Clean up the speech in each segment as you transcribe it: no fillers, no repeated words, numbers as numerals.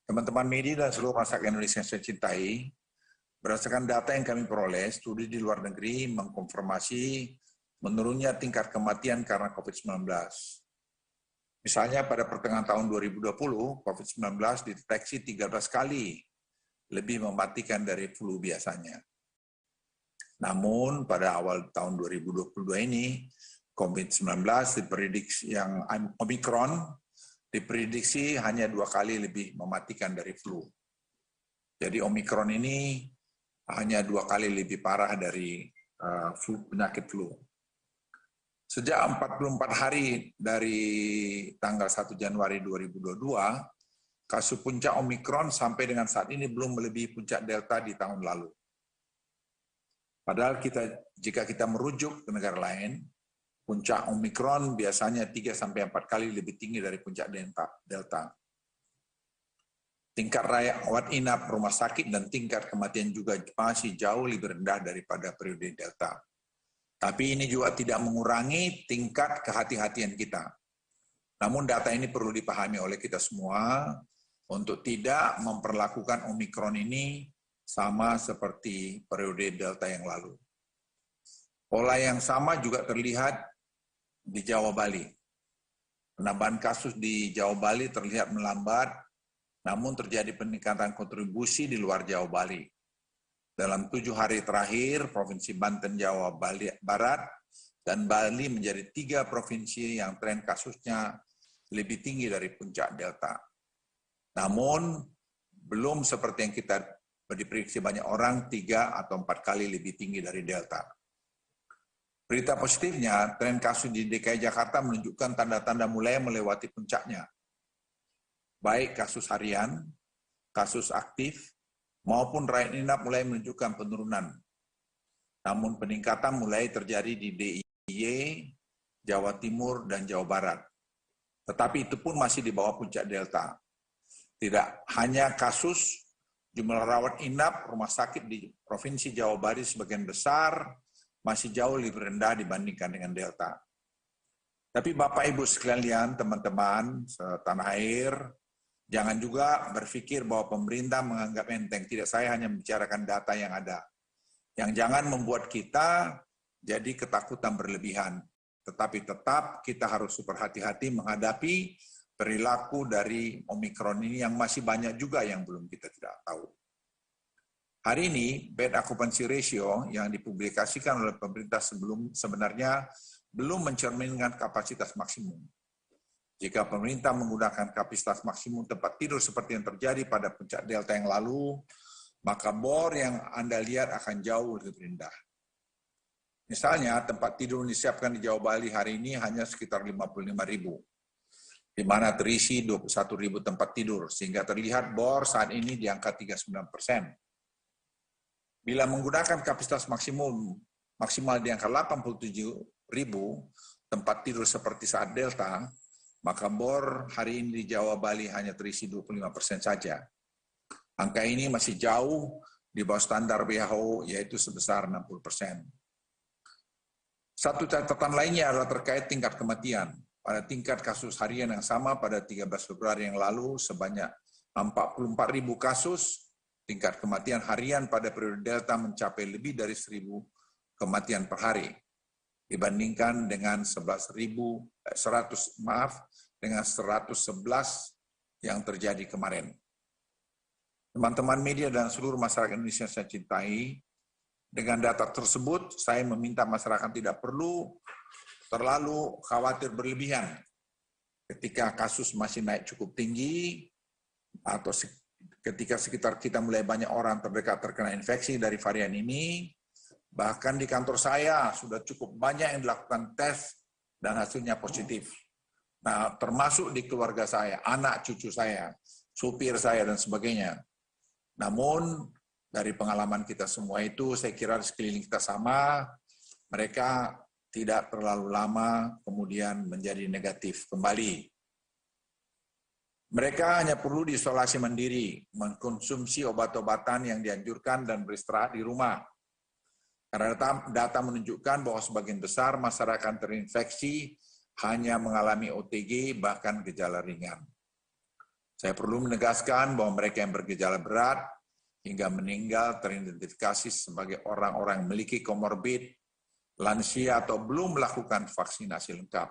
Teman-teman media dan seluruh masyarakat Indonesia yang saya cintai, berdasarkan data yang kami peroleh, studi di luar negeri mengkonfirmasi menurunnya tingkat kematian karena COVID-19. Misalnya pada pertengahan tahun 2020, COVID-19 dideteksi 13 kali lebih mematikan dari flu biasanya. Namun pada awal tahun 2022 ini, COVID-19 diprediksi yang Omicron diprediksi hanya 2 kali lebih mematikan dari flu. Jadi Omicron ini hanya 2 kali lebih parah dari penyakit flu. Sejak 44 hari dari tanggal 1 Januari 2022, kasus puncak Omicron sampai dengan saat ini belum melebihi puncak Delta di tahun lalu. Padahal jika kita merujuk ke negara lain, puncak Omicron biasanya 3-4 kali lebih tinggi dari puncak Delta. Tingkat rawat inap rumah sakit dan tingkat kematian juga masih jauh lebih rendah daripada periode Delta. Tapi ini juga tidak mengurangi tingkat kehati-hatian kita. Namun data ini perlu dipahami oleh kita semua untuk tidak memperlakukan Omicron ini sama seperti periode Delta yang lalu. Pola yang sama juga terlihat di Jawa Bali. Penambahan kasus di Jawa Bali terlihat melambat, namun terjadi peningkatan kontribusi di luar Jawa Bali. Dalam 7 hari terakhir, Provinsi Banten, Jawa Barat, dan Bali menjadi 3 provinsi yang tren kasusnya lebih tinggi dari puncak Delta. Namun, belum seperti yang kita diprediksi banyak orang 3 atau 4 kali lebih tinggi dari Delta. Berita positifnya, tren kasus di DKI Jakarta menunjukkan tanda-tanda mulai melewati puncaknya. Baik kasus harian, kasus aktif, maupun rawat inap mulai menunjukkan penurunan. Namun peningkatan mulai terjadi di DIY, Jawa Timur, dan Jawa Barat. Tetapi itu pun masih di bawah puncak Delta. Tidak hanya kasus, jumlah rawat inap rumah sakit di Provinsi Jawa Barat sebagian besar masih jauh lebih rendah dibandingkan dengan Delta. Tapi Bapak Ibu sekalian, teman-teman setanah air, jangan juga berpikir bahwa pemerintah menganggap enteng. Tidak, saya hanya membicarakan data yang ada. Yang jangan membuat kita jadi ketakutan berlebihan. Tetapi tetap kita harus super hati-hati menghadapi perilaku dari Omicron ini yang masih banyak juga yang belum kita tidak tahu. Hari ini, bed occupancy ratio yang dipublikasikan oleh pemerintah sebenarnya belum mencerminkan kapasitas maksimum. Jika pemerintah menggunakan kapasitas maksimum tempat tidur seperti yang terjadi pada puncak Delta yang lalu, maka bor yang Anda lihat akan jauh lebih rendah. Misalnya, tempat tidur yang disiapkan di Jawa Bali hari ini hanya sekitar 55.000, di mana terisi 21.000 tempat tidur, sehingga terlihat bor saat ini di angka 39%. Bila menggunakan kapasitas maksimal di angka 87.000 tempat tidur seperti saat Delta, maka bor hari ini di Jawa Bali hanya terisi 25% saja. Angka ini masih jauh di bawah standar WHO, yaitu sebesar 60%. Satu catatan lainnya adalah terkait tingkat kematian. Pada tingkat kasus harian yang sama pada 13 Februari yang lalu, sebanyak 44.000 kasus, tingkat kematian harian pada periode Delta mencapai lebih dari 1.000 kematian per hari, dibandingkan dengan 111 yang terjadi kemarin. Teman-teman media dan seluruh masyarakat Indonesia yang saya cintai, dengan data tersebut saya meminta masyarakat tidak perlu terlalu khawatir berlebihan ketika kasus masih naik cukup tinggi atau ketika sekitar kita mulai banyak orang terdekat terkena infeksi dari varian ini. Bahkan di kantor saya sudah cukup banyak yang dilakukan tes dan hasilnya positif. Nah, termasuk di keluarga saya, anak cucu saya, supir saya, dan sebagainya. Namun, dari pengalaman kita semua itu, saya kira di sekeliling kita sama, mereka tidak terlalu lama kemudian menjadi negatif kembali. Mereka hanya perlu diisolasi mandiri, mengkonsumsi obat-obatan yang dianjurkan dan beristirahat di rumah. Karena data menunjukkan bahwa sebagian besar masyarakat terinfeksi hanya mengalami OTG bahkan gejala ringan. Saya perlu menegaskan bahwa mereka yang bergejala berat hingga meninggal teridentifikasi sebagai orang-orang yang memiliki komorbid, lansia atau belum melakukan vaksinasi lengkap.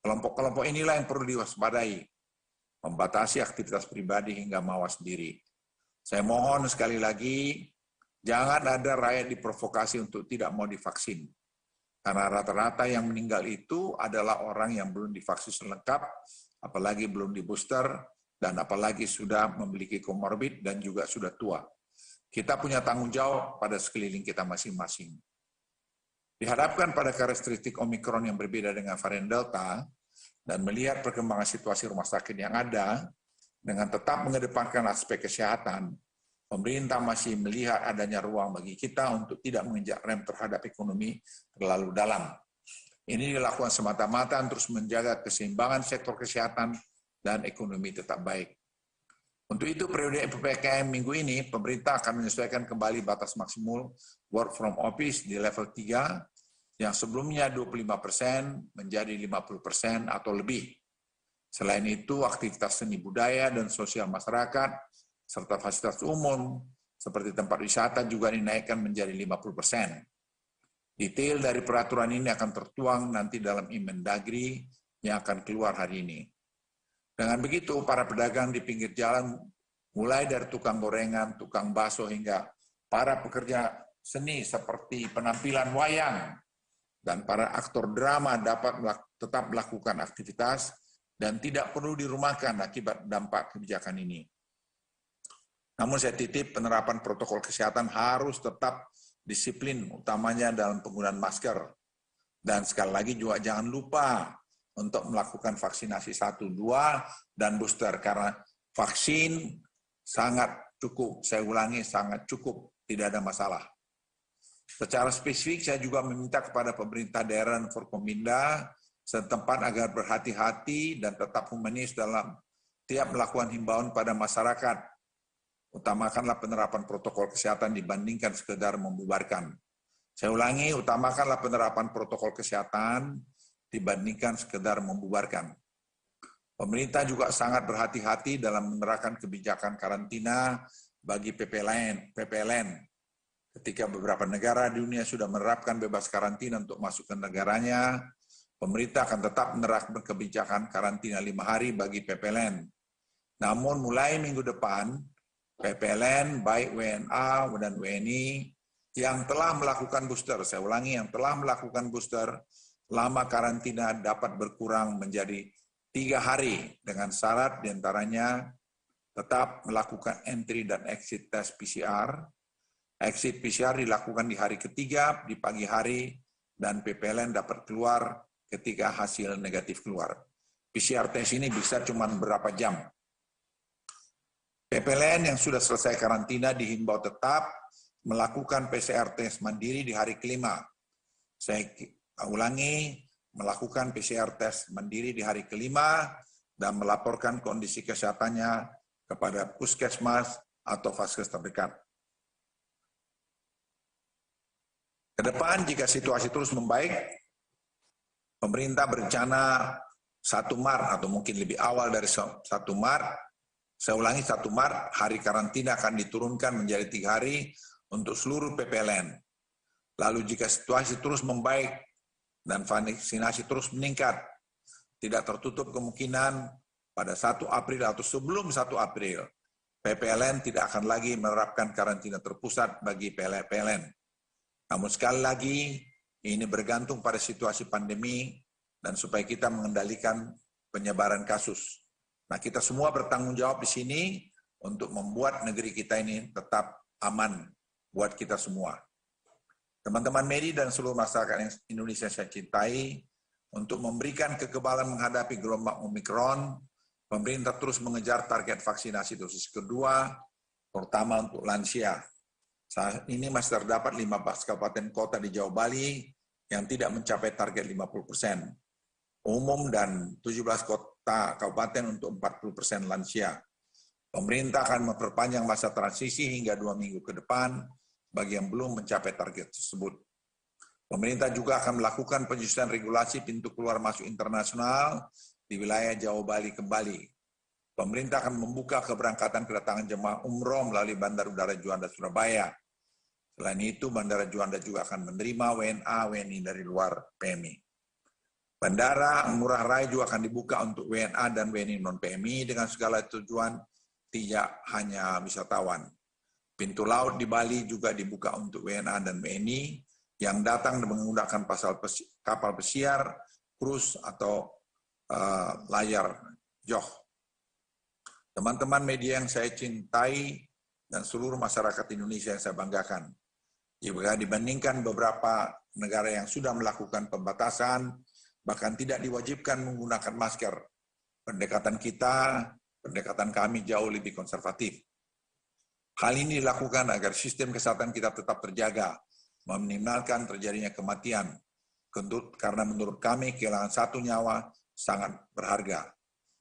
Kelompok-kelompok inilah yang perlu diwaspadai, membatasi aktivitas pribadi hingga mawas diri. Saya mohon sekali lagi, jangan ada rakyat diprovokasi untuk tidak mau divaksin. Karena rata-rata yang meninggal itu adalah orang yang belum divaksin lengkap, apalagi belum di booster, dan apalagi sudah memiliki komorbid dan juga sudah tua. Kita punya tanggung jawab pada sekeliling kita masing-masing. Dihadapkan pada karakteristik Omikron yang berbeda dengan varian Delta, dan melihat perkembangan situasi rumah sakit yang ada, dengan tetap mengedepankan aspek kesehatan, pemerintah masih melihat adanya ruang bagi kita untuk tidak menginjak rem terhadap ekonomi terlalu dalam. Ini dilakukan semata-mata terus menjaga keseimbangan sektor kesehatan dan ekonomi tetap baik. Untuk itu, periode PPKM minggu ini, pemerintah akan menyesuaikan kembali batas maksimum work from office di level 3, yang sebelumnya 25% menjadi 50% atau lebih. Selain itu, aktivitas seni budaya dan sosial masyarakat, serta fasilitas umum, seperti tempat wisata juga dinaikkan menjadi 50%. Detail dari peraturan ini akan tertuang nanti dalam Inmendagri yang akan keluar hari ini. Dengan begitu, para pedagang di pinggir jalan, mulai dari tukang gorengan, tukang bakso, hingga para pekerja seni seperti penampilan wayang, dan para aktor drama dapat tetap melakukan aktivitas dan tidak perlu dirumahkan akibat dampak kebijakan ini. Namun saya titip penerapan protokol kesehatan harus tetap disiplin, utamanya dalam penggunaan masker. Dan sekali lagi juga jangan lupa untuk melakukan vaksinasi 1, 2, dan booster, karena vaksin sangat cukup, saya ulangi sangat cukup, tidak ada masalah. Secara spesifik saya juga meminta kepada pemerintah daerah dan Forkominda setempat agar berhati-hati dan tetap humanis dalam tiap melakukan himbauan pada masyarakat. Utamakanlah penerapan protokol kesehatan dibandingkan sekedar membubarkan. Saya ulangi, utamakanlah penerapan protokol kesehatan dibandingkan sekedar membubarkan. Pemerintah juga sangat berhati-hati dalam menerapkan kebijakan karantina bagi PPLN. Ketika beberapa negara di dunia sudah menerapkan bebas karantina untuk masuk ke negaranya, pemerintah akan tetap menerapkan kebijakan karantina 5 hari bagi PPLN. Namun mulai minggu depan, PPLN, baik WNA dan WNI, yang telah melakukan booster, saya ulangi, yang telah melakukan booster, lama karantina dapat berkurang menjadi 3 hari dengan syarat diantaranya tetap melakukan entry dan exit tes PCR. Exit PCR dilakukan di hari ketiga, di pagi hari, dan PPLN dapat keluar ketika hasil negatif keluar. PCR tes ini bisa cuma berapa jam. PPLN yang sudah selesai karantina dihimbau tetap melakukan PCR tes mandiri di hari kelima. Saya ulangi, melakukan PCR tes mandiri di hari kelima dan melaporkan kondisi kesehatannya kepada puskesmas atau vaskes terdekat. Kedepan jika situasi terus membaik, pemerintah berencana 1 Maret atau mungkin lebih awal dari 1 Maret, saya ulangi 1 Maret, hari karantina akan diturunkan menjadi 3 hari untuk seluruh PPLN. Lalu jika situasi terus membaik dan vaksinasi terus meningkat, tidak tertutup kemungkinan pada 1 April atau sebelum 1 April, PPLN tidak akan lagi menerapkan karantina terpusat bagi PLN. Namun sekali lagi, ini bergantung pada situasi pandemi dan supaya kita mengendalikan penyebaran kasus. Nah, kita semua bertanggung jawab di sini untuk membuat negeri kita ini tetap aman buat kita semua. Teman-teman media dan seluruh masyarakat Indonesia saya cintai, untuk memberikan kekebalan menghadapi gelombang Omikron, pemerintah terus mengejar target vaksinasi dosis kedua, terutama untuk lansia. Saat ini masih terdapat 15 kabupaten kota di Jawa Bali yang tidak mencapai target 50%. Umum dan 17 kota kabupaten untuk 40% lansia. Pemerintah akan memperpanjang masa transisi hingga 2 minggu ke depan bagi yang belum mencapai target tersebut. Pemerintah juga akan melakukan penyusunan regulasi pintu keluar masuk internasional di wilayah Jawa Bali kembali. Pemerintah akan membuka keberangkatan kedatangan jemaah umroh melalui Bandar Udara Juanda Surabaya. Selain itu, Bandara Juanda juga akan menerima WNA-WNI dari luar PMI. Bandara Ngurah Rai juga akan dibuka untuk WNA dan WNI non-PMI dengan segala tujuan, tidak hanya wisatawan. Pintu laut di Bali juga dibuka untuk WNA dan WNI yang datang menggunakan kapal pesiar, krus, atau layar joh. Teman-teman media yang saya cintai dan seluruh masyarakat Indonesia yang saya banggakan. Jika dibandingkan beberapa negara yang sudah melakukan pembatasan, bahkan tidak diwajibkan menggunakan masker, pendekatan kami jauh lebih konservatif. Hal ini dilakukan agar sistem kesehatan kita tetap terjaga, meminimalkan terjadinya kematian, karena menurut kami kehilangan satu nyawa sangat berharga.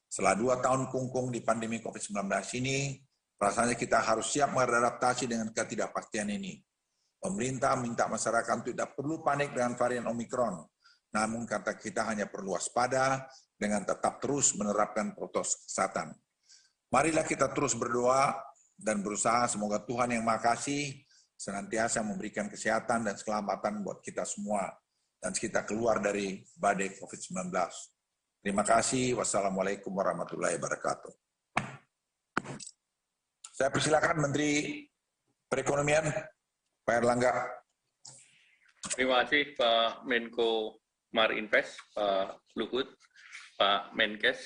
Setelah 2 tahun kungkung di pandemi COVID-19 ini, rasanya kita harus siap beradaptasi dengan ketidakpastian ini. Pemerintah minta masyarakat tidak perlu panik dengan varian Omikron, namun kata kita hanya perlu waspada dengan tetap terus menerapkan protokol kesehatan. Marilah kita terus berdoa dan berusaha semoga Tuhan yang Maha Kasih senantiasa memberikan kesehatan dan keselamatan buat kita semua dan kita keluar dari badai COVID-19. Terima kasih. Wassalamualaikum warahmatullahi wabarakatuh. Saya persilakan Menteri Perekonomian, Pak Erlangga. Terima kasih Pak Menko Marinvest, Pak Luhut, Pak Menkes,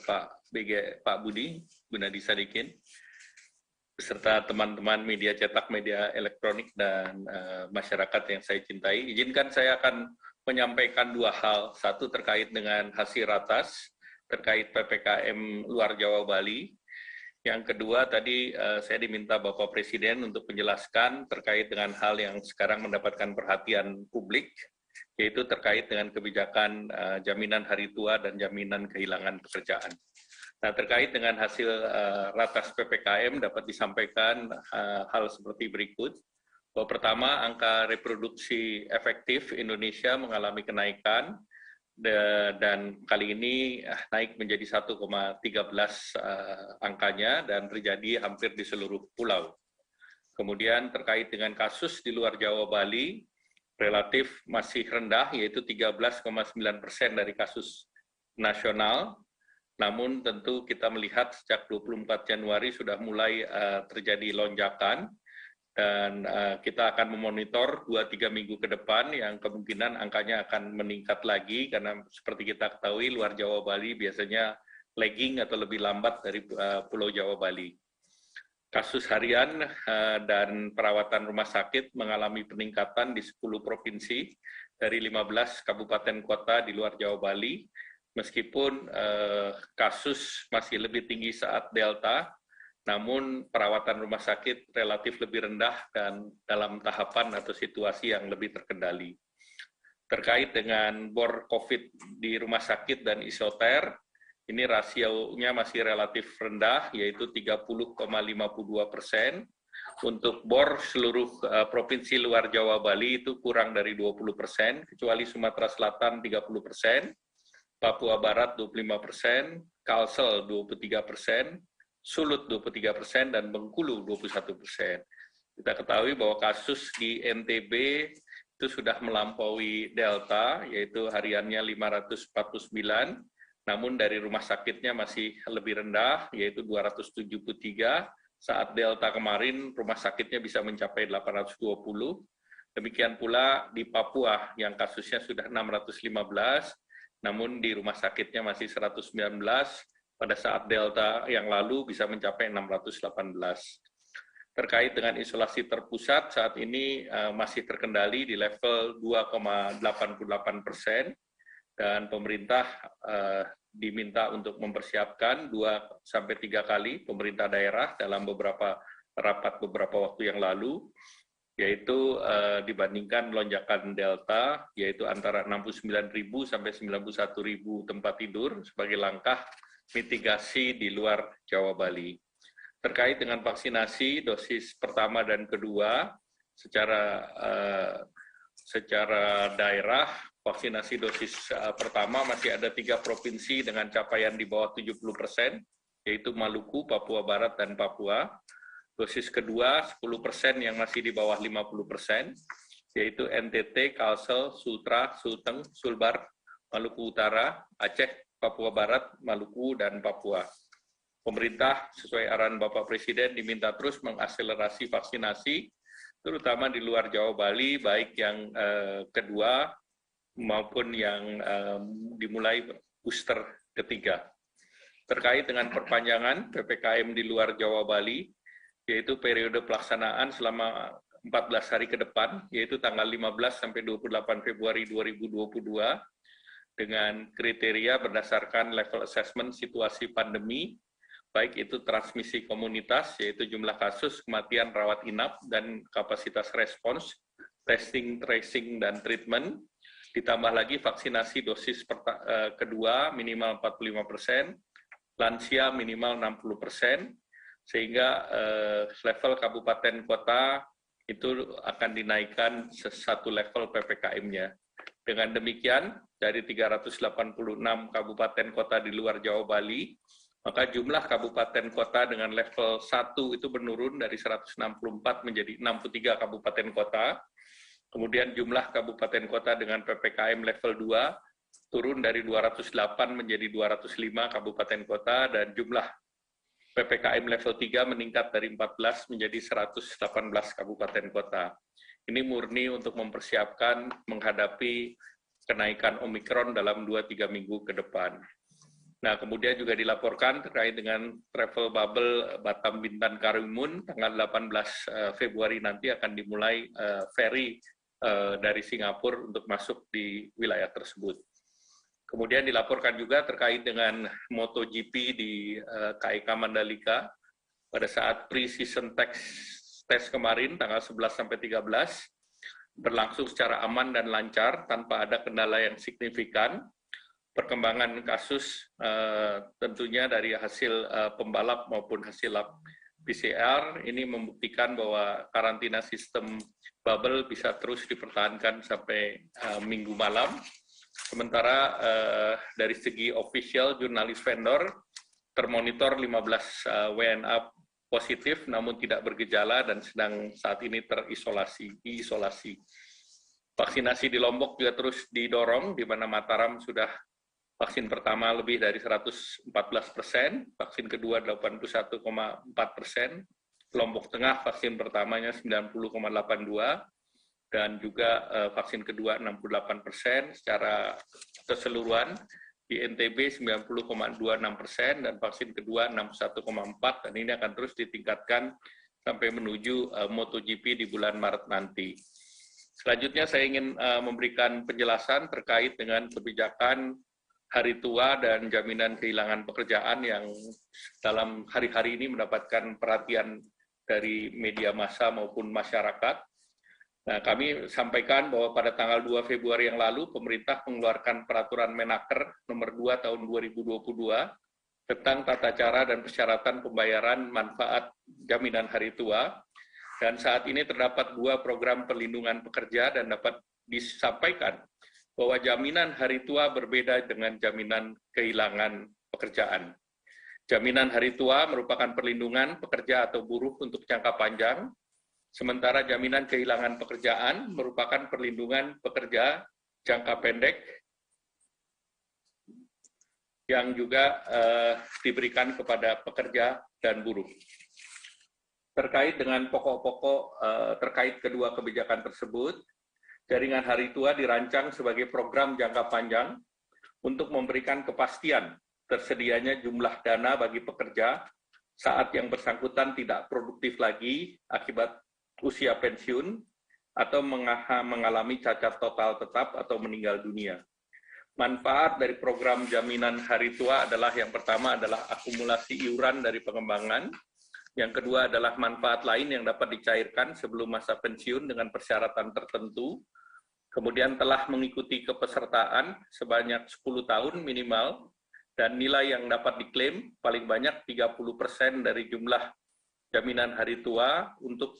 Pak Budi Gunadi Sadikin, beserta teman-teman media cetak, media elektronik, dan masyarakat yang saya cintai. Izinkan saya akan menyampaikan 2 hal. Satu terkait dengan hasil ratas, terkait PPKM luar Jawa Bali. Yang kedua, tadi saya diminta Bapak Presiden untuk menjelaskan terkait dengan hal yang sekarang mendapatkan perhatian publik, yaitu terkait dengan kebijakan jaminan hari tua dan jaminan kehilangan pekerjaan. Nah, terkait dengan hasil ratas PPKM dapat disampaikan hal seperti berikut. Bahwa pertama, angka reproduksi efektif Indonesia mengalami kenaikan dan kali ini naik menjadi 1,13 angkanya dan terjadi hampir di seluruh pulau. Kemudian terkait dengan kasus di luar Jawa Bali, relatif masih rendah, yaitu 13,9% dari kasus nasional. Namun tentu kita melihat sejak 24 Januari sudah mulai terjadi lonjakan, dan kita akan memonitor 2-3 minggu ke depan yang kemungkinan angkanya akan meningkat lagi, karena seperti kita ketahui luar Jawa Bali biasanya lagging atau lebih lambat dari Pulau Jawa Bali. Kasus harian dan perawatan rumah sakit mengalami peningkatan di 10 provinsi dari 15 kabupaten kota di luar Jawa Bali, meskipun kasus masih lebih tinggi saat Delta, namun perawatan rumah sakit relatif lebih rendah dan dalam tahapan atau situasi yang lebih terkendali. Terkait dengan bor COVID di rumah sakit dan isoter, ini rasionya masih relatif rendah, yaitu 30,52%. Untuk bor seluruh provinsi luar Jawa Bali itu kurang dari 20%, kecuali Sumatera Selatan 30%, Papua Barat 25%, Kalsel 23%, Sulut 23%, dan Bengkulu 21%. Kita ketahui bahwa kasus di NTB itu sudah melampaui Delta, yaitu hariannya 549, namun dari rumah sakitnya masih lebih rendah, yaitu 273. Saat Delta kemarin, rumah sakitnya bisa mencapai 820. Demikian pula di Papua, yang kasusnya sudah 615, namun di rumah sakitnya masih 119, pada saat Delta yang lalu bisa mencapai 618. Terkait dengan isolasi terpusat, saat ini masih terkendali di level 2,88%, dan pemerintah diminta untuk mempersiapkan 2-3 kali pemerintah daerah dalam beberapa rapat beberapa waktu yang lalu, yaitu dibandingkan lonjakan Delta, yaitu antara 69.000 sampai 91.000 tempat tidur sebagai langkah mitigasi di luar Jawa Bali. Terkait dengan vaksinasi dosis pertama dan kedua, secara daerah vaksinasi dosis pertama masih ada 3 provinsi dengan capaian di bawah 70%, yaitu Maluku, Papua Barat, dan Papua. Dosis kedua 10% yang masih di bawah 50%, yaitu NTT, Kalsel, Sultra, Sulteng, Sulbar, Maluku Utara, Aceh, Papua Barat, Maluku, dan Papua. Pemerintah sesuai arahan Bapak Presiden diminta terus mengakselerasi vaksinasi, terutama di luar Jawa Bali, baik yang kedua maupun yang dimulai booster ketiga. Terkait dengan perpanjangan PPKM di luar Jawa Bali, yaitu periode pelaksanaan selama 14 hari ke depan, yaitu tanggal 15 sampai 28 Februari 2022, dengan kriteria berdasarkan level assessment situasi pandemi, baik itu transmisi komunitas, yaitu jumlah kasus, kematian, rawat inap, dan kapasitas respons, testing, tracing, dan treatment, ditambah lagi vaksinasi dosis kedua minimal 45%, lansia minimal 60%, sehingga level kabupaten kota itu akan dinaikkan satu level PPKM-nya. Dengan demikian, dari 386 kabupaten kota di luar Jawa Bali, maka jumlah kabupaten kota dengan level 1 itu menurun dari 164 menjadi 63 kabupaten kota. Kemudian jumlah kabupaten kota dengan PPKM level 2 turun dari 208 menjadi 205 kabupaten kota, dan jumlah PPKM level 3 meningkat dari 14 menjadi 118 kabupaten kota. Ini murni untuk mempersiapkan menghadapi kenaikan Omikron dalam 2-3 minggu ke depan. Nah, kemudian juga dilaporkan terkait dengan travel bubble Batam, Bintan, Karimun, tanggal 18 Februari nanti akan dimulai ferry dari Singapura untuk masuk di wilayah tersebut. Kemudian dilaporkan juga terkait dengan MotoGP di KIK Mandalika, pada saat pre-season test kemarin, tanggal 11 sampai 13, berlangsung secara aman dan lancar, tanpa ada kendala yang signifikan. Perkembangan kasus tentunya dari hasil pembalap maupun hasil lab PCR ini membuktikan bahwa karantina sistem bubble bisa terus dipertahankan sampai minggu malam. Sementara dari segi official jurnalis vendor termonitor 15 WNA positif namun tidak bergejala dan sedang saat ini diisolasi. Vaksinasi di Lombok juga terus didorong, di mana Mataram sudah vaksin pertama lebih dari 114%, vaksin kedua 81,4%, Lombok Tengah vaksin pertamanya 90,82%, dan juga vaksin kedua 68%, secara keseluruhan di NTB 90,26%, dan vaksin kedua 61,4%, dan ini akan terus ditingkatkan sampai menuju MotoGP di bulan Maret nanti. Selanjutnya saya ingin memberikan penjelasan terkait dengan kebijakan hari tua dan jaminan kehilangan pekerjaan yang dalam hari-hari ini mendapatkan perhatian dari media massa maupun masyarakat. Nah, kami sampaikan bahwa pada tanggal 2 Februari yang lalu, pemerintah mengeluarkan peraturan Menaker nomor 2 tahun 2022 tentang tata cara dan persyaratan pembayaran manfaat jaminan hari tua. Dan saat ini terdapat 2 program perlindungan pekerja, dan dapat disampaikan bahwa jaminan hari tua berbeda dengan jaminan kehilangan pekerjaan. Jaminan hari tua merupakan perlindungan pekerja atau buruh untuk jangka panjang, sementara jaminan kehilangan pekerjaan merupakan perlindungan pekerja jangka pendek yang juga diberikan kepada pekerja dan buruh. Terkait dengan pokok-pokok terkait kedua kebijakan tersebut, Jaringan Hari Tua dirancang sebagai program jangka panjang untuk memberikan kepastian tersedianya jumlah dana bagi pekerja saat yang bersangkutan tidak produktif lagi akibat usia pensiun atau mengalami cacat total tetap atau meninggal dunia. Manfaat dari program jaminan hari tua adalah yang pertama adalah akumulasi iuran dari pengembangan, yang kedua adalah manfaat lain yang dapat dicairkan sebelum masa pensiun dengan persyaratan tertentu, kemudian telah mengikuti kepesertaan sebanyak 10 tahun minimal, dan nilai yang dapat diklaim paling banyak 30% dari jumlah jaminan hari tua untuk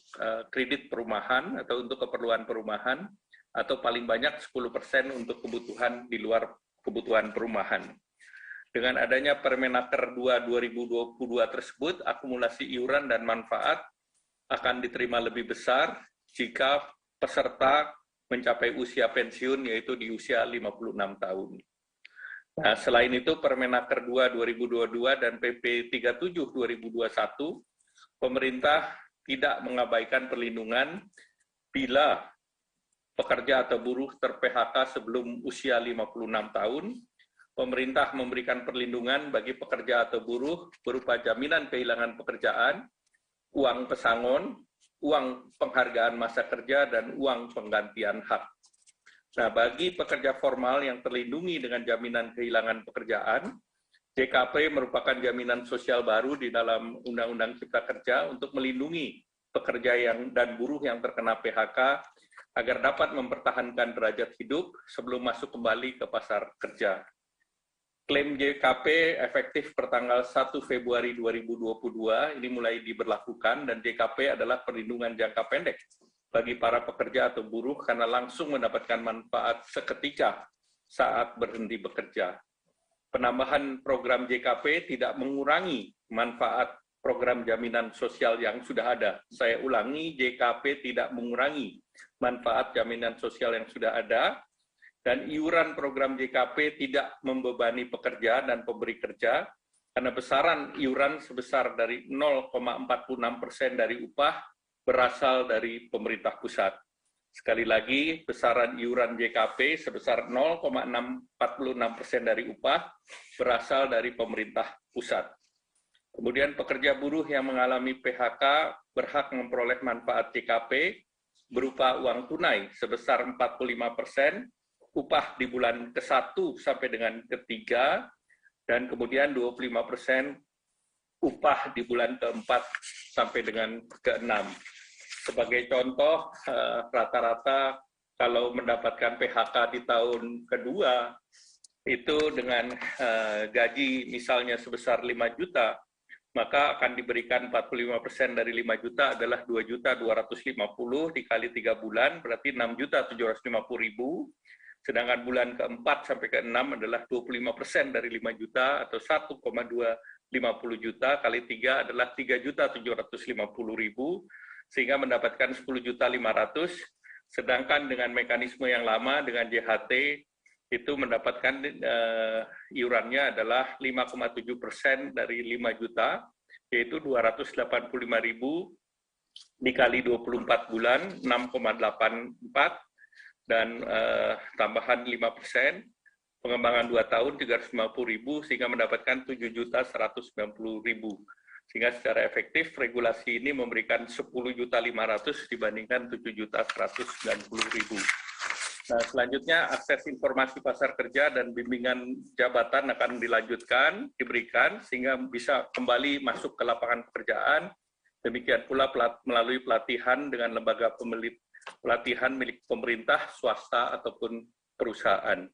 kredit perumahan atau untuk keperluan perumahan, atau paling banyak 10% untuk kebutuhan di luar kebutuhan perumahan. Dengan adanya Permenaker 2 2022 tersebut, akumulasi iuran dan manfaat akan diterima lebih besar jika peserta mencapai usia pensiun, yaitu di usia 56 tahun. Nah, selain itu, Permenaker 2 2022 dan PP 37 2021, pemerintah tidak mengabaikan perlindungan bila pekerja atau buruh ter-PHK sebelum usia 56 tahun. Pemerintah memberikan perlindungan bagi pekerja atau buruh berupa jaminan kehilangan pekerjaan, uang pesangon, uang penghargaan masa kerja, dan uang penggantian hak. Nah, bagi pekerja formal yang terlindungi dengan jaminan kehilangan pekerjaan, JKP merupakan jaminan sosial baru di dalam Undang-Undang Cipta Kerja untuk melindungi pekerja dan buruh yang terkena PHK agar dapat mempertahankan derajat hidup sebelum masuk kembali ke pasar kerja. Klaim JKP efektif pertanggal 1 Februari 2022 ini mulai diberlakukan, dan JKP adalah perlindungan jangka pendek bagi para pekerja atau buruh karena langsung mendapatkan manfaat seketika saat berhenti bekerja. Penambahan program JKP tidak mengurangi manfaat program jaminan sosial yang sudah ada. Saya ulangi, JKP tidak mengurangi manfaat jaminan sosial yang sudah ada, dan iuran program JKP tidak membebani pekerja dan pemberi kerja, karena besaran iuran sebesar dari 0,46% dari upah berasal dari pemerintah pusat. Sekali lagi, besaran iuran JKP sebesar 0,46% dari upah berasal dari pemerintah pusat. Kemudian pekerja buruh yang mengalami PHK berhak memperoleh manfaat JKP berupa uang tunai sebesar 45%, upah di bulan ke-1 sampai dengan ke-3, dan kemudian 25% upah di bulan ke-4 sampai dengan ke-6. Sebagai contoh, rata-rata kalau mendapatkan PHK di tahun kedua, itu dengan gaji misalnya sebesar 5 juta, maka akan diberikan 45% dari 5 juta adalah 2.250.000 dikali 3 bulan, berarti 6.750.000. Sedangkan bulan ke-4 sampai ke-6 adalah 25% dari 5 juta atau 1,250 juta kali 3 adalah 3.750.000, sehingga mendapatkan 10.500.000. Sedangkan dengan mekanisme yang lama dengan JHT itu mendapatkan iurannya adalah 5,7% dari 5 juta, yaitu 285.000 dikali 24 bulan, 6,84, dan tambahan 5%, pengembangan 2 tahun 350.000, sehingga mendapatkan 7.190.000. Sehingga secara efektif regulasi ini memberikan 10.500.000 dibandingkan 7.190.000. Nah, selanjutnya akses informasi pasar kerja dan bimbingan jabatan akan dilanjutkan, diberikan, sehingga bisa kembali masuk ke lapangan pekerjaan. Demikian pula melalui pelatihan dengan lembaga pelatihan milik pemerintah, swasta, ataupun perusahaan.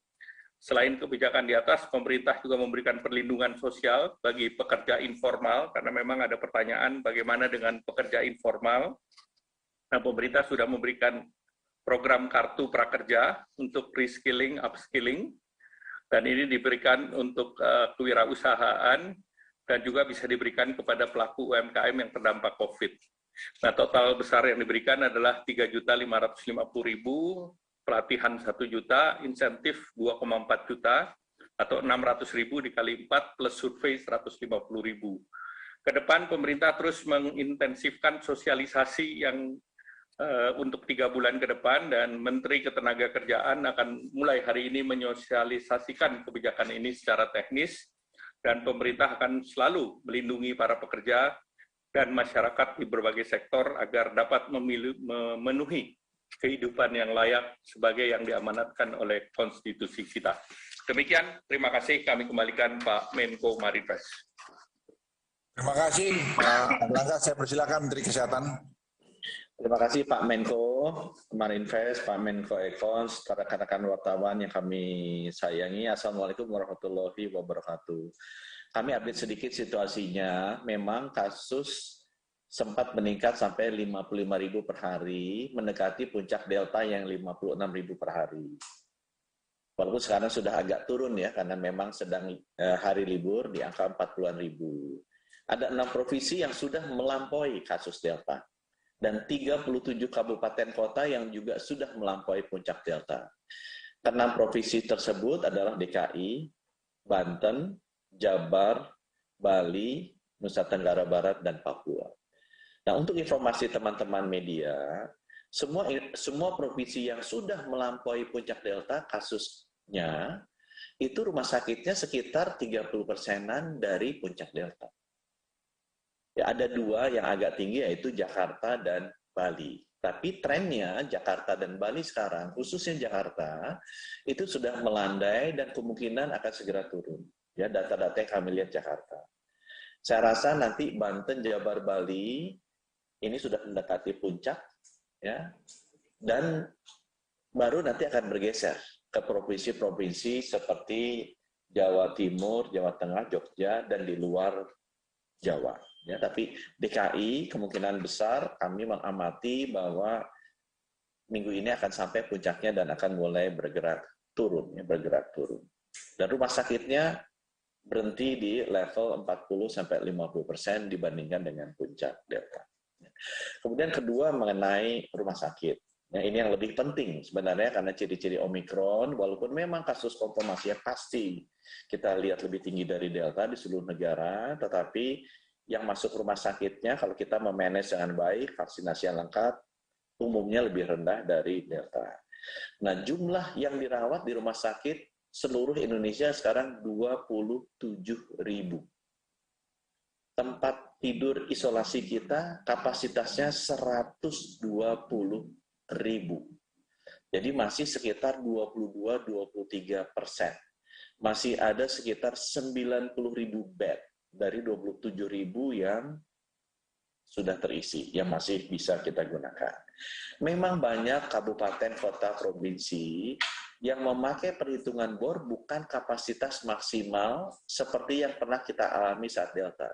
Selain kebijakan di atas, pemerintah juga memberikan perlindungan sosial bagi pekerja informal, karena memang ada pertanyaan bagaimana dengan pekerja informal. Nah, pemerintah sudah memberikan program kartu prakerja untuk reskilling, upskilling, dan ini diberikan untuk kewirausahaan dan juga bisa diberikan kepada pelaku UMKM yang terdampak COVID. Nah, total besar yang diberikan adalah 3.550.000, pelatihan 1 juta, insentif 2,4 juta, atau 600.000 dikali 4 plus survei 150.000. Ke depan pemerintah terus mengintensifkan sosialisasi yang untuk 3 bulan ke depan, dan Menteri Ketenagakerjaan akan mulai hari ini menyosialisasikan kebijakan ini secara teknis, dan pemerintah akan selalu melindungi para pekerja dan masyarakat di berbagai sektor agar dapat memenuhi kehidupan yang layak sebagai yang diamanatkan oleh konstitusi kita. Demikian, terima kasih. Kami kembalikan Pak Menko Marinvest. Terima kasih Pak Erlangga. Saya persilakan Menteri Kesehatan. Terima kasih Pak Menko Marinvest, Pak Menko Ekons, rekan-rekan wartawan yang kami sayangi. Assalamualaikum warahmatullahi wabarakatuh. Kami update sedikit situasinya. Memang kasus sempat meningkat sampai 55.000 per hari, mendekati puncak Delta yang 56.000 per hari. Walaupun sekarang sudah agak turun ya, karena memang sedang hari libur di angka 40-an ribu. Ada 6 provinsi yang sudah melampaui kasus Delta. Dan 37 kabupaten kota yang juga sudah melampaui puncak Delta. Ke-6 provinsi tersebut adalah DKI, Banten, Jabar, Bali, Nusa Tenggara Barat, dan Papua. Nah, untuk informasi teman-teman media, semua provinsi yang sudah melampaui puncak Delta kasusnya, itu rumah sakitnya sekitar 30%-an dari puncak Delta. Ya, ada 2 yang agak tinggi, yaitu Jakarta dan Bali. Tapi trennya Jakarta dan Bali sekarang, khususnya Jakarta, itu sudah melandai dan kemungkinan akan segera turun. Ya, data-data yang kami lihat Jakarta. Saya rasa nanti Banten, Jabar, Bali ini sudah mendekati puncak, ya, dan baru nanti akan bergeser ke provinsi-provinsi seperti Jawa Timur, Jawa Tengah, Jogja, dan di luar Jawa. Ya, tapi DKI kemungkinan besar kami mengamati bahwa minggu ini akan sampai puncaknya dan akan mulai bergerak turun, ya, bergerak turun. Dan rumah sakitnya berhenti di level 40-50% dibandingkan dengan puncak Delta. Kemudian kedua mengenai rumah sakit. Nah, ini yang lebih penting sebenarnya karena ciri-ciri Omikron, walaupun memang kasus konfirmasinya pasti kita lihat lebih tinggi dari Delta di seluruh negara, tetapi yang masuk rumah sakitnya kalau kita memanage dengan baik, vaksinasi yang lengkap, umumnya lebih rendah dari Delta. Nah, jumlah yang dirawat di rumah sakit seluruh Indonesia sekarang 27.000. Tempat tidur isolasi kita kapasitasnya 120.000. Jadi masih sekitar 22-23%. Masih ada sekitar 90.000 bed dari 27.000 yang sudah terisi, yang masih bisa kita gunakan. Memang banyak kabupaten, kota, provinsi yang memakai perhitungan bor bukan kapasitas maksimal seperti yang pernah kita alami saat Delta,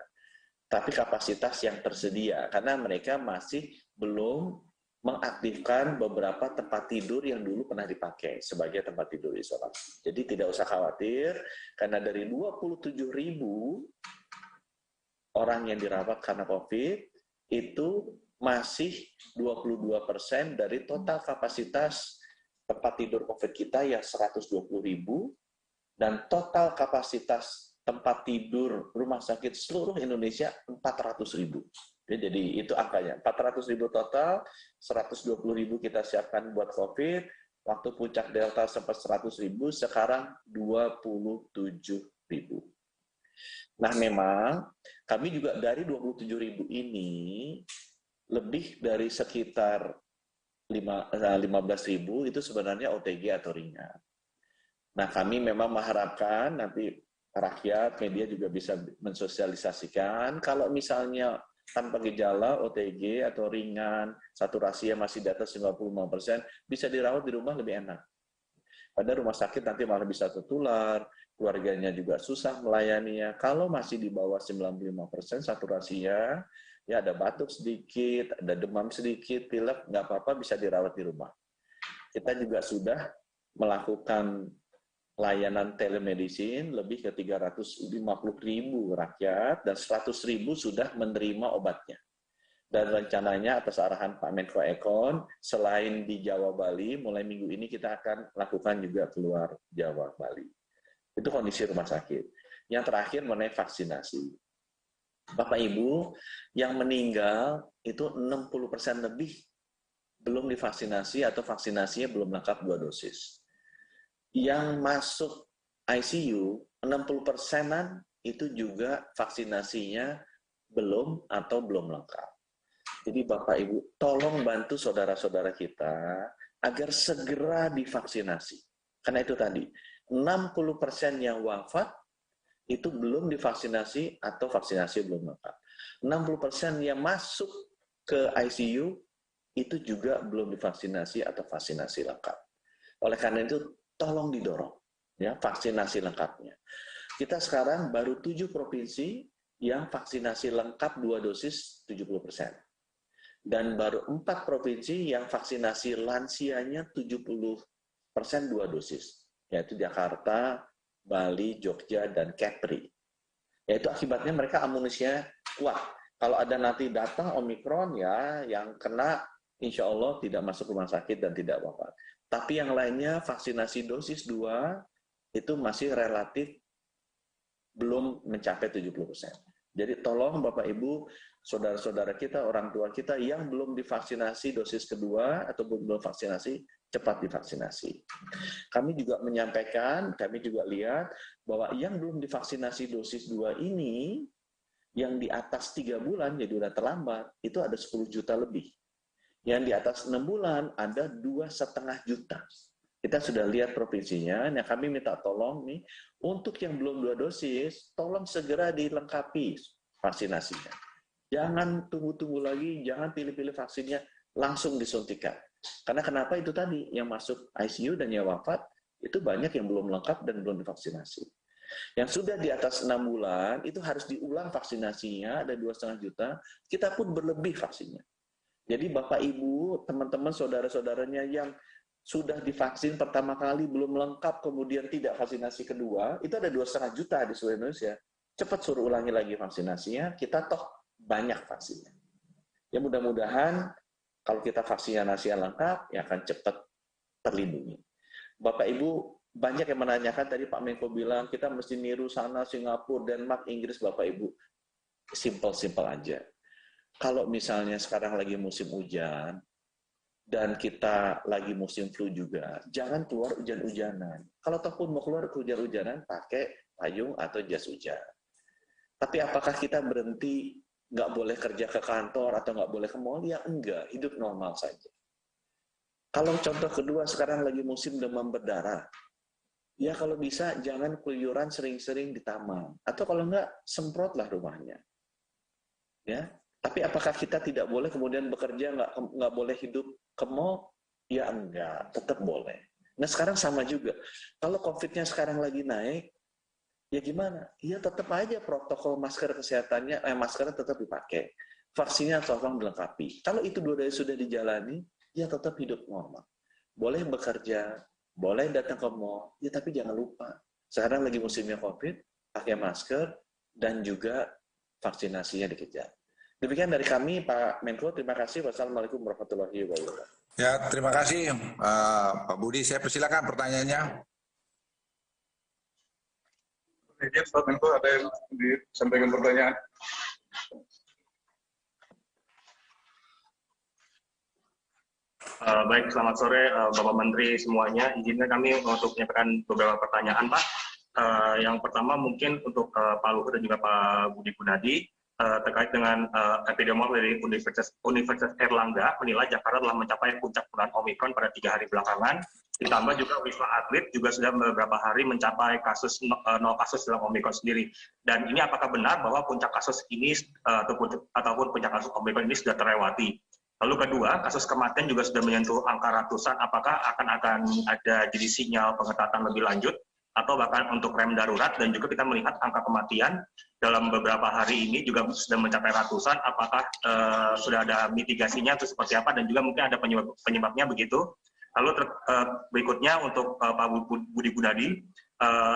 tapi kapasitas yang tersedia, karena mereka masih belum mengaktifkan beberapa tempat tidur yang dulu pernah dipakai sebagai tempat tidur isolasi. Jadi tidak usah khawatir, karena dari 27.000 orang yang dirawat karena COVID, itu masih 22% dari total kapasitas tempat tidur COVID kita yang 120.000, dan total kapasitas tempat tidur rumah sakit seluruh Indonesia 400.000. Jadi itu angkanya, 400.000 total, 120.000 kita siapkan buat COVID, waktu puncak Delta sempat 100.000, sekarang 27.000. Nah, memang kami juga dari 27.000 ini, lebih dari sekitar 15.000 itu sebenarnya OTG atau ringan. Nah, kami memang mengharapkan nanti rakyat, media juga bisa mensosialisasikan, kalau misalnya tanpa gejala, OTG atau ringan, saturasinya masih di atas 55%, bisa dirawat di rumah lebih enak. Pada rumah sakit nanti malah bisa tertular, keluarganya juga susah melayaninya. Kalau masih di bawah 95% saturasinya, ya ada batuk sedikit, ada demam sedikit, pilek, nggak apa-apa, bisa dirawat di rumah. Kita juga sudah melakukan layanan telemedicine lebih ke 350.000 rakyat dan 100.000 sudah menerima obatnya. Dan rencananya atas arahan Pak Menko Ekon, selain di Jawa Bali, mulai minggu ini kita akan lakukan juga keluar Jawa Bali. Itu kondisi rumah sakit. Yang terakhir mengenai vaksinasi. Bapak Ibu, yang meninggal itu 60% lebih belum divaksinasi atau vaksinasinya belum lengkap 2 dosis. Yang masuk ICU, 60%-an itu juga vaksinasinya belum atau belum lengkap. Jadi Bapak Ibu, tolong bantu saudara-saudara kita agar segera divaksinasi. Karena itu tadi, 60% yang wafat itu belum divaksinasi atau vaksinasi belum lengkap. 60% yang masuk ke ICU itu juga belum divaksinasi atau vaksinasi lengkap. Oleh karena itu, tolong didorong ya vaksinasi lengkapnya. Kita sekarang baru 7 provinsi yang vaksinasi lengkap 2 dosis 70%. Dan baru 4 provinsi yang vaksinasi lansianya 70% 2 dosis, yaitu Jakarta, Bali, Jogja, dan Kepri. Yaitu akibatnya mereka amunisinya kuat. Kalau ada nanti datang Omikron ya, yang kena insya Allah tidak masuk rumah sakit dan tidak wafat. Tapi yang lainnya vaksinasi dosis 2 itu masih relatif belum mencapai 70%. Jadi tolong Bapak Ibu, saudara-saudara kita, orang tua kita yang belum divaksinasi dosis kedua atau belum vaksinasi, cepat divaksinasi. Kami juga menyampaikan, kami juga lihat bahwa yang belum divaksinasi dosis 2 ini, yang di atas 3 bulan, jadi udah terlambat, itu ada 10 juta lebih. Yang di atas 6 bulan, ada 2,5 juta. Kita sudah lihat provinsinya, nah kami minta tolong nih, untuk yang belum 2 dosis, tolong segera dilengkapi vaksinasinya. Jangan tunggu-tunggu lagi, jangan pilih-pilih vaksinnya, langsung disuntikan. Karena kenapa itu tadi, yang masuk ICU dan yang wafat, itu banyak yang belum lengkap dan belum divaksinasi. Yang sudah di atas 6 bulan, itu harus diulang vaksinasinya, ada 2,5 juta, kita pun berlebih vaksinnya. Jadi Bapak Ibu, teman-teman, saudara-saudaranya yang sudah divaksin pertama kali, belum lengkap, kemudian tidak vaksinasi kedua, itu ada 2,5 juta di seluruh Indonesia. Cepat suruh ulangi lagi vaksinasinya, kita toh banyak vaksinnya. Ya mudah-mudahan kalau kita vaksinasi yang lengkap, ya akan cepat terlindungi. Bapak Ibu, banyak yang menanyakan, tadi Pak Menko bilang, kita mesti niru sana, Singapura, Denmark, Inggris, Bapak Ibu. Simple-simple aja. Kalau misalnya sekarang lagi musim hujan, dan kita lagi musim flu juga, jangan keluar hujan-hujanan. Kalau ataupun mau keluar hujan-hujanan, pakai payung atau jas hujan. Tapi apakah kita berhenti, nggak boleh kerja ke kantor atau nggak boleh ke mall? Ya enggak, hidup normal saja. Kalau contoh kedua, sekarang lagi musim demam berdarah, ya kalau bisa jangan keluyuran sering-sering di taman. Atau kalau enggak, semprotlah rumahnya. Ya. Tapi apakah kita tidak boleh kemudian bekerja, nggak boleh hidup ke mall? Ya enggak, tetap boleh. Nah sekarang sama juga. Kalau COVID-nya sekarang lagi naik, ya gimana? Ya tetap aja protokol masker kesehatannya, maskernya tetap dipakai. Vaksinnya tolong dilengkapi. Kalau itu dua-duanya sudah dijalani, ya tetap hidup normal. Boleh bekerja, boleh datang ke mall, ya tapi jangan lupa. Sekarang lagi musimnya COVID, pakai masker, dan juga vaksinasinya dikejar. Demikian dari kami, Pak Menko. Terima kasih. Wassalamualaikum warahmatullahi wabarakatuh. Ya, terima kasih Pak Budi. Saya persilakan pertanyaannya. Iya, Pak Menko, ada yang disampaikan pertanyaan. Baik, selamat sore Bapak Menteri semuanya. Izinkan kami untuk menyampaikan beberapa pertanyaan, Pak. Yang pertama mungkin untuk Pak Luhut dan juga Pak Budi Gunadi. Terkait dengan epidemiolog dari Universitas Airlangga menilai Jakarta telah mencapai puncak penularan Omikron pada 3 hari belakangan. Ditambah juga Wisma Atlet juga sudah beberapa hari mencapai kasus 0 kasus dalam Omikron sendiri. Dan ini apakah benar bahwa puncak kasus ini ataupun puncak kasus Omikron ini sudah terlewati? Lalu kedua, kasus kematian juga sudah menyentuh angka ratusan. Apakah akan ada jadi sinyal pengetatan lebih lanjut? Atau bahkan untuk rem darurat, dan juga kita melihat angka kematian dalam beberapa hari ini juga sudah mencapai ratusan. Apakah sudah ada mitigasinya atau seperti apa, dan juga mungkin ada penyebabnya begitu. Lalu berikutnya untuk Pak Budi Gunadi,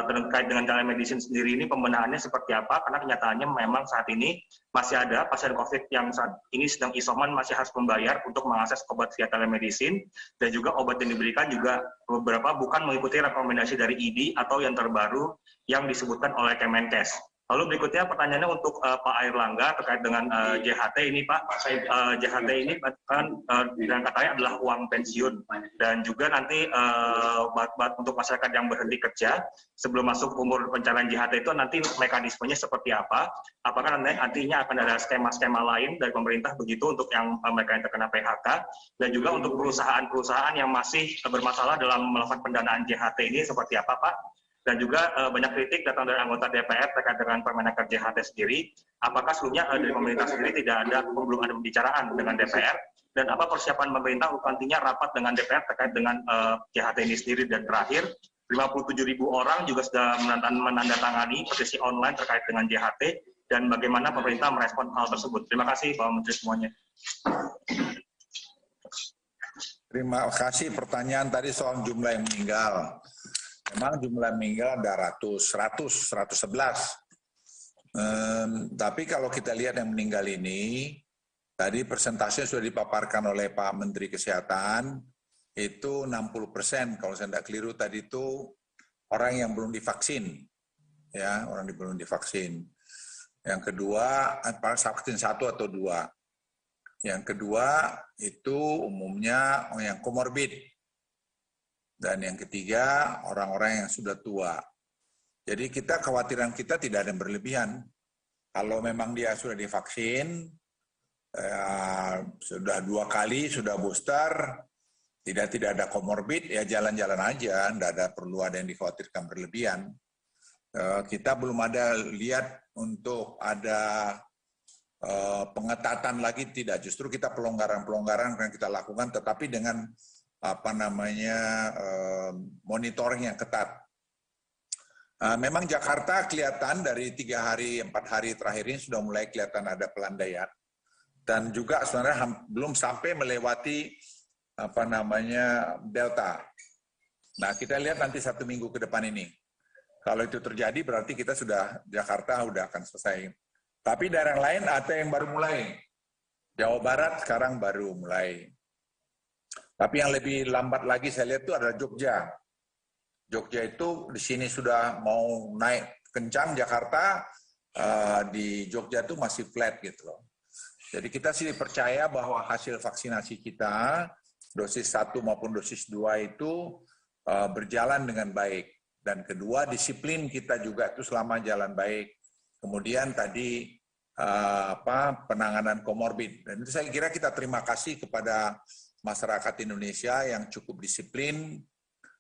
terkait dengan telemedicine sendiri ini pembenahannya seperti apa, karena kenyataannya memang saat ini masih ada pasien COVID yang saat ini sedang isoman masih harus membayar untuk mengakses obat via telemedicine, dan juga obat yang diberikan juga beberapa bukan mengikuti rekomendasi dari ID atau yang terbaru yang disebutkan oleh Kemenkes. Lalu berikutnya pertanyaannya untuk Pak Airlangga terkait dengan JHT ini, Pak. JHT ini kan dengan katanya adalah uang pensiun, dan juga nanti untuk masyarakat yang berhenti kerja sebelum masuk umur pencairan JHT itu nanti mekanismenya seperti apa? Apakah nantinya akan ada skema-skema lain dari pemerintah begitu untuk yang mereka yang terkena PHK, dan juga untuk perusahaan-perusahaan yang masih bermasalah dalam melakukan pendanaan JHT ini seperti apa, Pak? Dan juga banyak kritik datang dari anggota DPR terkait dengan Permenaker JHT sendiri. Apakah sebelumnya dari pemerintah sendiri belum ada pembicaraan dengan DPR? Dan apa persiapan pemerintah untuk nantinya rapat dengan DPR terkait dengan JHT ini sendiri? Dan terakhir, 57.000 orang juga sudah menandatangani petisi online terkait dengan JHT. dan bagaimana pemerintah merespon hal tersebut? Terima kasih Pak Menteri semuanya. Terima kasih pertanyaan tadi soal jumlah yang meninggal. Memang jumlah meninggal ada 111. Tapi kalau kita lihat yang meninggal ini, tadi persentase sudah dipaparkan oleh Pak Menteri Kesehatan, itu 60%, kalau saya tidak keliru tadi itu orang yang belum divaksin. Ya, orang yang belum divaksin. Yang kedua, vaksin 1 atau 2. Yang kedua, itu umumnya yang komorbid. Dan yang ketiga, orang-orang yang sudah tua. Jadi kekhawatiran kita tidak ada yang berlebihan. Kalau memang dia sudah divaksin, sudah 2 kali, sudah booster, tidak ada komorbid, ya jalan-jalan aja, tidak perlu ada yang dikhawatirkan berlebihan. Kita belum ada lihat untuk ada pengetatan lagi, tidak. Justru kita pelonggaran yang kita lakukan, tetapi dengan monitoring yang ketat. Memang Jakarta kelihatan dari 3 hari, 4 hari terakhir ini sudah mulai kelihatan ada pelandaian. Dan juga sebenarnya belum sampai melewati Delta. Nah, kita lihat nanti 1 minggu ke depan ini. Kalau itu terjadi berarti kita Jakarta sudah akan selesai. Tapi daerah lain ada yang baru mulai. Jawa Barat sekarang baru mulai. Tapi yang lebih lambat lagi saya lihat itu adalah Jogja. Jogja itu di sini sudah mau naik kencang, Jakarta di Jogja itu masih flat gitu loh. Jadi kita sih percaya bahwa hasil vaksinasi kita, dosis 1 maupun dosis 2 itu berjalan dengan baik. Dan kedua, disiplin kita juga itu selama jalan baik. Kemudian tadi penanganan komorbid. Dan itu saya kira kita terima kasih kepada masyarakat Indonesia yang cukup disiplin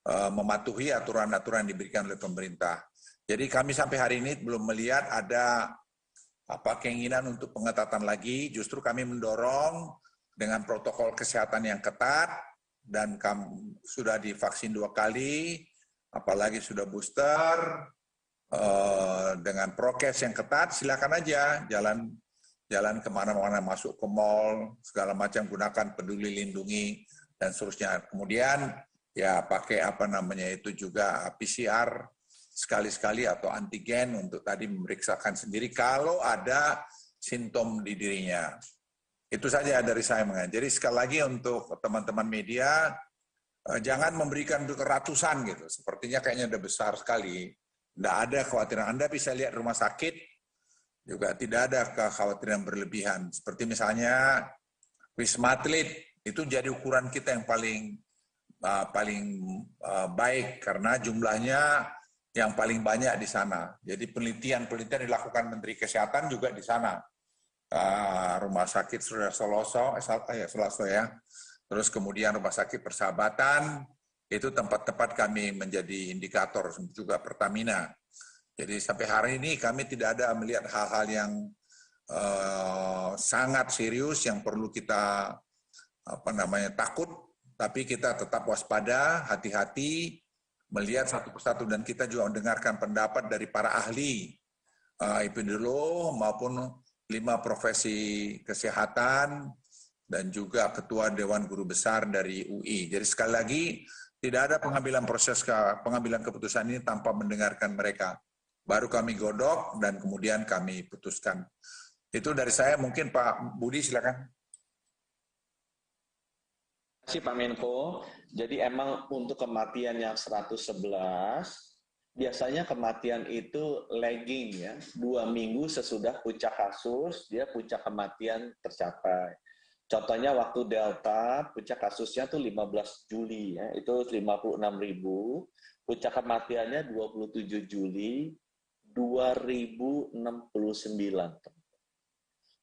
mematuhi aturan-aturan yang diberikan oleh pemerintah. Jadi kami sampai hari ini belum melihat ada keinginan untuk pengetatan lagi. Justru kami mendorong dengan protokol kesehatan yang ketat dan sudah divaksin 2 kali, apalagi sudah booster, dengan prokes yang ketat, silakan aja jalan kemana-mana, masuk ke mall, segala macam, gunakan Peduli Lindungi dan seterusnya. Kemudian ya pakai itu juga PCR sekali-sekali atau antigen untuk tadi memeriksakan sendiri kalau ada simptom di dirinya. Itu saja dari saya. Jadi sekali lagi untuk teman-teman media, jangan memberikan ratusan gitu. Sepertinya kayaknya udah besar sekali. Tidak ada kekhawatiran. Anda bisa lihat rumah sakit, juga tidak ada kekhawatiran berlebihan. Seperti misalnya Wisma Atlet, itu jadi ukuran kita yang paling baik, karena jumlahnya yang paling banyak di sana. Jadi penelitian dilakukan Menteri Kesehatan juga di sana. Rumah sakit Soloso ya. Terus kemudian Rumah Sakit Persahabatan, itu tempat-tempat kami menjadi indikator, juga Pertamina. Jadi sampai hari ini kami tidak ada melihat hal-hal yang sangat serius yang perlu kita takut, tapi kita tetap waspada, hati-hati, melihat satu persatu, dan kita juga mendengarkan pendapat dari para ahli epidemiolog maupun 5 profesi kesehatan dan juga Ketua Dewan Guru Besar dari UI. Jadi sekali lagi, tidak ada pengambilan keputusan ini tanpa mendengarkan mereka. Baru kami godok dan kemudian kami putuskan. Itu dari saya. Mungkin Pak Budi silakan. Terima kasih Pak Menko. Jadi emang untuk kematian yang 111, biasanya kematian itu lagging ya. 2 minggu sesudah puncak kasus, dia puncak kematian tercapai. Contohnya waktu Delta, puncak kasusnya tuh 15 Juli ya, itu 56.000, puncak kematiannya 27 Juli 2069.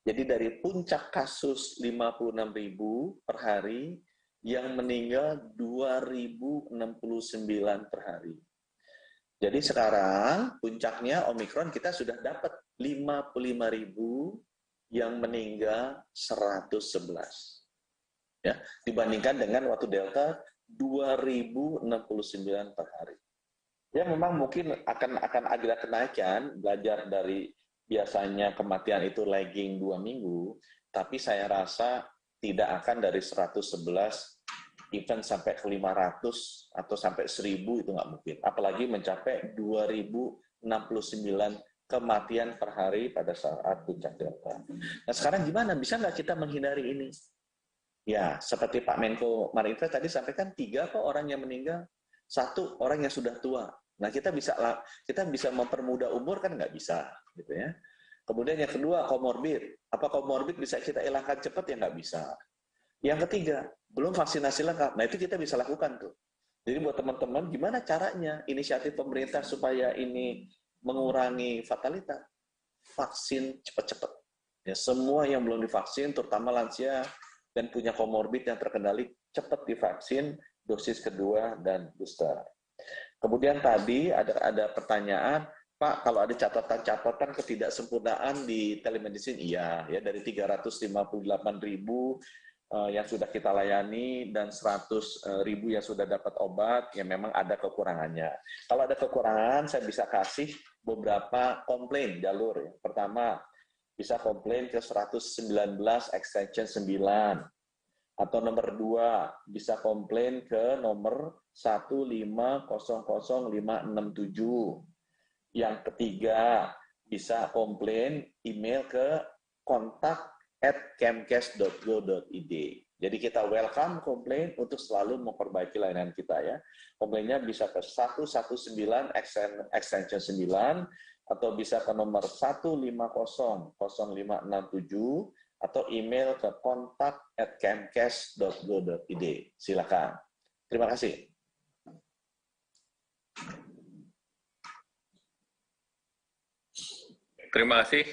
Jadi dari puncak kasus 56.000 per hari, yang meninggal 2069 per hari. Jadi sekarang puncaknya Omikron kita sudah dapat 55.000, yang meninggal 111. Ya, dibandingkan dengan waktu Delta 2069 per hari. Ya memang mungkin akan ada kenaikan, belajar dari biasanya kematian itu lagging 2 minggu, tapi saya rasa tidak akan dari 111 event sampai ke 500 atau sampai 1000 itu nggak mungkin. Apalagi mencapai 2069 kematian per hari pada saat puncak Delta. Nah sekarang gimana? Bisa nggak kita menghindari ini? Ya, seperti Pak Menko Marinvest tadi sampaikan 3 kok orang yang meninggal. 1 orang yang sudah tua. Nah kita bisa mempermudah umur kan nggak bisa, gitu ya. Kemudian yang kedua komorbid. Apa komorbid bisa kita hilangkan cepat? Ya nggak bisa. Yang ketiga, belum vaksinasi lengkap. Nah, itu kita bisa lakukan tuh. Jadi buat teman-teman, gimana caranya inisiatif pemerintah supaya ini mengurangi fatalitas? Vaksin cepat-cepat. Ya, semua yang belum divaksin, terutama lansia dan punya komorbid yang terkendali, cepat divaksin dosis kedua dan booster. Kemudian tadi ada pertanyaan, Pak, kalau ada catatan-catatan ketidaksempurnaan di telemedicine, iya, ya dari 358.000 yang sudah kita layani dan 100.000 yang sudah dapat obat, ya memang ada kekurangannya. Kalau ada kekurangan, saya bisa kasih beberapa komplain jalur. Ya. Pertama, bisa komplain ke 119 extension 9. Atau nomor 2, bisa komplain ke nomor 1500567. Yang ketiga, bisa komplain email ke kontak@kemkes.go.id. Jadi kita welcome komplain untuk selalu memperbaiki layanan kita ya. Komplainnya bisa ke 119 extension 9 atau bisa ke nomor 1500567 atau email ke kontak@kemkes.go.id. Silakan. Terima kasih. Terima kasih.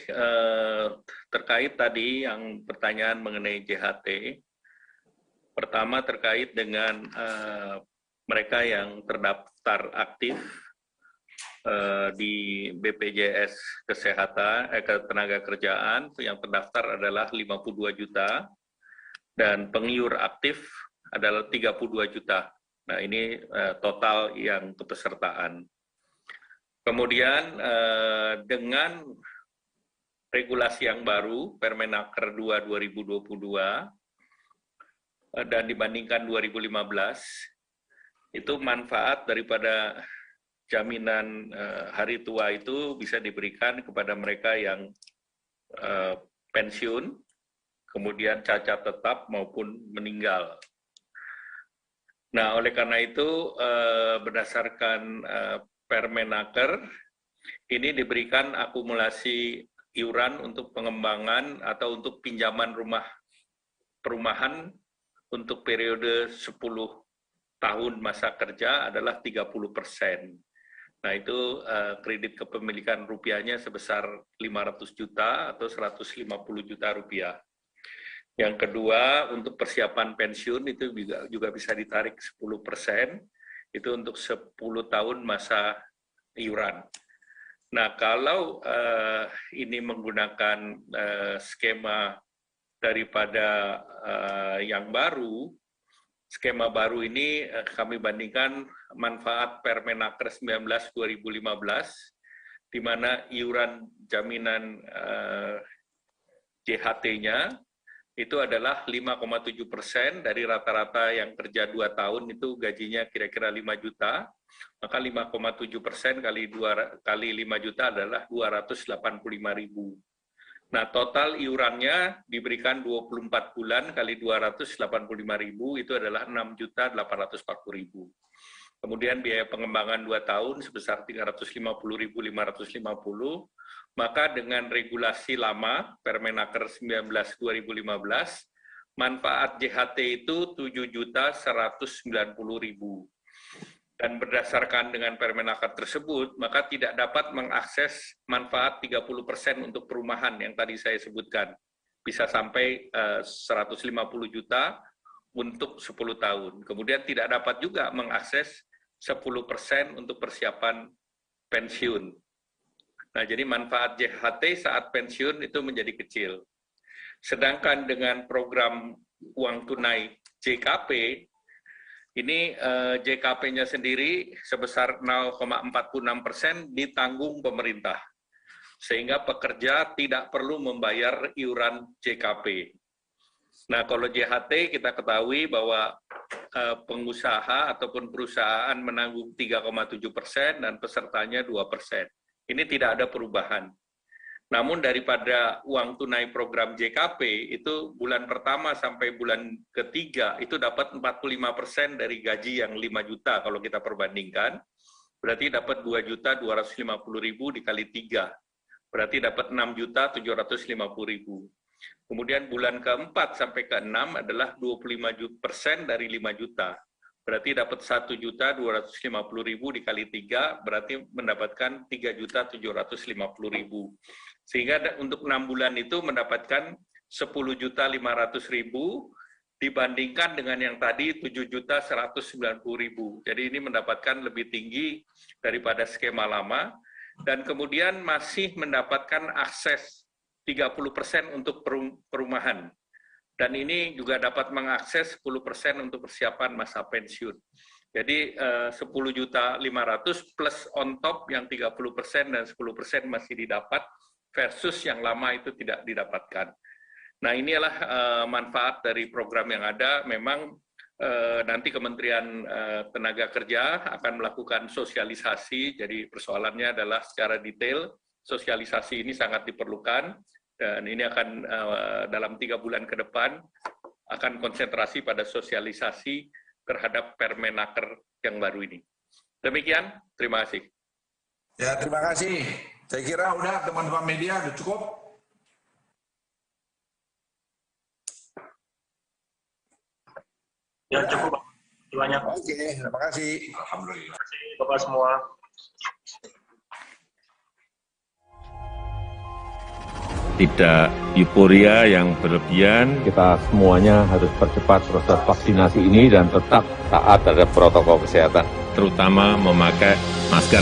Terkait tadi yang pertanyaan mengenai JHT, pertama terkait dengan mereka yang terdaftar aktif di BPJS Kesehatan, Ketenagakerjaan, yang terdaftar adalah 52 juta, dan pengiur aktif adalah 32 juta. Nah ini total yang kepesertaan. Kemudian dengan regulasi yang baru, Permenaker 2 2022, dan dibandingkan 2015, itu manfaat daripada jaminan hari tua itu bisa diberikan kepada mereka yang pensiun, kemudian cacat tetap maupun meninggal. Nah, oleh karena itu, berdasarkan Permenaker, ini diberikan akumulasi iuran untuk pengembangan atau untuk pinjaman perumahan untuk periode 10 tahun masa kerja adalah 30%. Nah itu kredit kepemilikan rupiahnya sebesar 500 juta atau 150 juta rupiah. Yang kedua, untuk persiapan pensiun itu juga bisa ditarik 10%, itu untuk 10 tahun masa iuran. Nah, kalau ini menggunakan skema daripada yang baru, skema baru ini kami bandingkan manfaat Permenaker 19 2015, di mana iuran jaminan JHT-nya itu adalah 5,7% dari rata-rata yang kerja 2 tahun itu gajinya kira-kira 5 juta, maka 5,7% kali 5 juta adalah 285.000. Nah, total iurannya diberikan 24 bulan kali 285.000 itu adalah 6.840.000. Kemudian biaya pengembangan 2 tahun sebesar 350.550, maka dengan regulasi lama Permenaker 19 2015, manfaat JHT itu 7.190.000. Dan berdasarkan dengan Permenaker tersebut, maka tidak dapat mengakses manfaat 30% untuk perumahan yang tadi saya sebutkan. Bisa sampai 150 juta untuk 10 tahun. Kemudian tidak dapat juga mengakses 10% untuk persiapan pensiun. Nah, jadi manfaat JHT saat pensiun itu menjadi kecil. Sedangkan dengan program uang tunai JKP, ini JKP-nya sendiri sebesar 0,46% ditanggung pemerintah. sehingga pekerja tidak perlu membayar iuran JKP. Nah, kalau JHT kita ketahui bahwa pengusaha ataupun perusahaan menanggung 3,7% dan pesertanya 2%. Ini tidak ada perubahan. Namun daripada uang tunai program JKP itu bulan pertama sampai bulan ketiga itu dapat 45% dari gaji yang 5 juta kalau kita perbandingkan. Berarti dapat 2.250.000 dikali 3. Berarti dapat 6.750.000. Kemudian bulan keempat sampai ke-6 adalah 25% dari 5 juta. Berarti dapat 1.250.000 dikali 3, berarti mendapatkan 3.750.000. Sehingga untuk 6 bulan itu mendapatkan 10.500.000 dibandingkan dengan yang tadi 7.190.000. Jadi ini mendapatkan lebih tinggi daripada skema lama, dan kemudian masih mendapatkan akses 30% untuk perumahan. Dan ini juga dapat mengakses 10% untuk persiapan masa pensiun. Jadi 10.500.000 plus on top yang 30% dan 10% masih didapat, versus yang lama itu tidak didapatkan. Nah, inilah manfaat dari program yang ada. Memang nanti Kementerian Tenaga Kerja akan melakukan sosialisasi, jadi persoalannya adalah secara detail, sosialisasi ini sangat diperlukan, dan ini akan dalam 3 bulan ke depan akan konsentrasi pada sosialisasi terhadap Permenaker yang baru ini. Demikian, terima kasih. Ya, terima kasih. Saya kira udah teman-teman media, udah cukup. Ya, cukup. Banyak. Oke, terima kasih. Alhamdulillah. Terima kasih Bapak semua. Tidak euforia yang berlebihan. Kita semuanya harus percepat proses vaksinasi ini dan tetap taat terhadap protokol kesehatan. Terutama memakai masker.